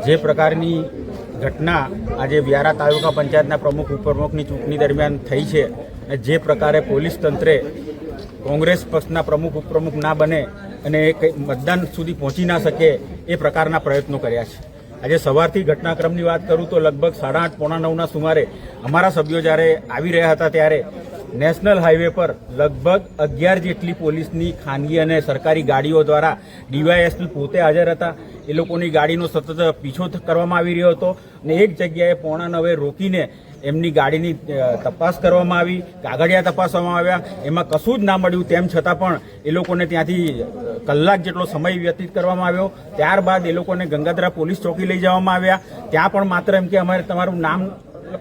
જે પ્રકારની ઘટના આજે વ્યારા તાલુકા પંચાયતના પ્રમુખ ઉપપ્રમુખની ચૂંટણી દરમિયાન થઈ છે અને જે પ્રકારે પોલીસ તંત્રે કોંગ્રેસ પક્ષના પ્રમુખ ઉપપ્રમુખ ના બને અને મતદાન સુધી પહોંચી ના શકે એ પ્રકારના પ્રયત્નો કર્યા છે। આજે સવારથી ઘટનાક્રમની વાત કરું તો લગભગ 8:30 પોણા 9ના સુમારે અમારા સભ્યો જ્યારે આવી રહ્યા હતા ત્યારે નેશનલ હાઈવે પર લગભગ 11 જેટલી પોલીસની ખાનગી અને સરકારી ગાડીઓ દ્વારા ડીવાયએસપી પોતે હાજર હતા। એ લોકોની ગાડીનો સતત પીછો કરવામાં આવી રહ્યો હતો અને એક જગ્યાએ પોણા 9 રોકીને એમની ગાડીની તપાસ કરવામાં આવી, કાગળિયા તપાસવામાં આવ્યા। એમાં કશું જ ના મળ્યું તેમ છતાં પણ એ લોકોને ત્યાંથી કલાક જેટલો સમય વ્યતીત કરવામાં આવ્યો। ત્યારબાદ એ લોકોને ગંગાધરા પોલીસ ચોકી લઈ જવામાં આવ્યા। ત્યાં પણ માત્ર એમ કે અમારે તમારું નામ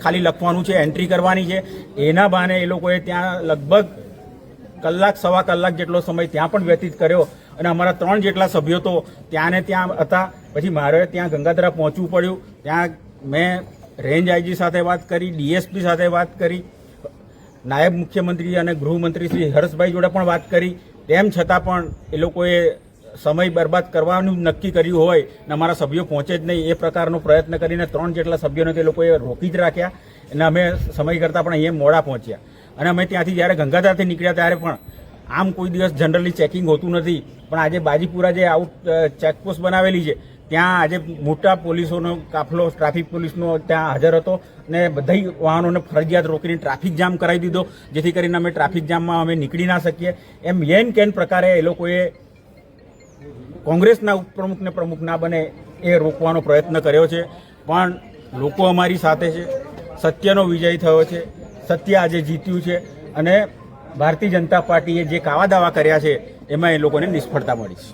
ખાલી લખવાનું છે, એન્ટ્રી કરવાની છે। એના બહાને એ લોકોએ ત્યાં લગભગ કલાક સવા કલાક જેટલો સમય ત્યાં પણ વ્યતીત કર્યો અને અમારા 3 જેટલા સભ્યો તો ત્યાં ને ત્યાં હતા। પછી મારે ત્યાં ગંગાધરા પહોંચવું પડ્યું। ત્યાં મેં રેન્જ આઈજી સાથે વાત કરી, ડીએસપી સાથે વાત કરી, નાયબ મુખ્યમંત્રી અને ગૃહમંત્રી શ્રી હર્ષભાઈ જોડે પણ વાત કરી। તેમ છતાં પણ એ લોકોએ સમય બરબાદ કરવાનું નક્કી કર્યું હોય ને અમારા સભ્યો પહોંચે જ નહીં એ પ્રકારનો પ્રયત્ન કરીને 3 જેટલા સભ્યોને તે લોકોએ રોકી જ રાખ્યા અને અમે સમય કરતાં પણ અહીંયા મોડા પહોંચ્યા। અને અમે ત્યાંથી જ્યારે ગંગાધરથી નીકળ્યા ત્યારે પણ આમ કોઈ દિવસ જનરલી ચેકિંગ હોતું નથી, પણ આજે બાજીપુરા જે આઉટ ચેકપોસ્ટ બનાવેલી છે ત્યાં આજે મોટા પોલીસોનો કાફલો, ટ્રાફિક પોલીસનો ત્યાં હાજર હતો અને બધા વાહનોને ફરજિયાત રોકીને ટ્રાફિક જામ કરાવી દીધો, જેથી કરીને અમે ટ્રાફિક જામમાં અમે નીકળી ના શકીએ। એમ એન કેન પ્રકારે એ લોકોએ કોંગ્રેસના ઉપપ્રમુખને પ્રમુખ ના બને એ રોકવાનો પ્રયત્ન કર્યો છે, પણ લોકો અમારી સાથે છે। સત્યનો વિજય થયો છે, સત્ય આજે જીત્યું છે અને ભારતીય જનતા પાર્ટીએ જે કાવા દાવા કર્યા છે એમાં એ લોકોને નિષ્ફળતા મળી છે।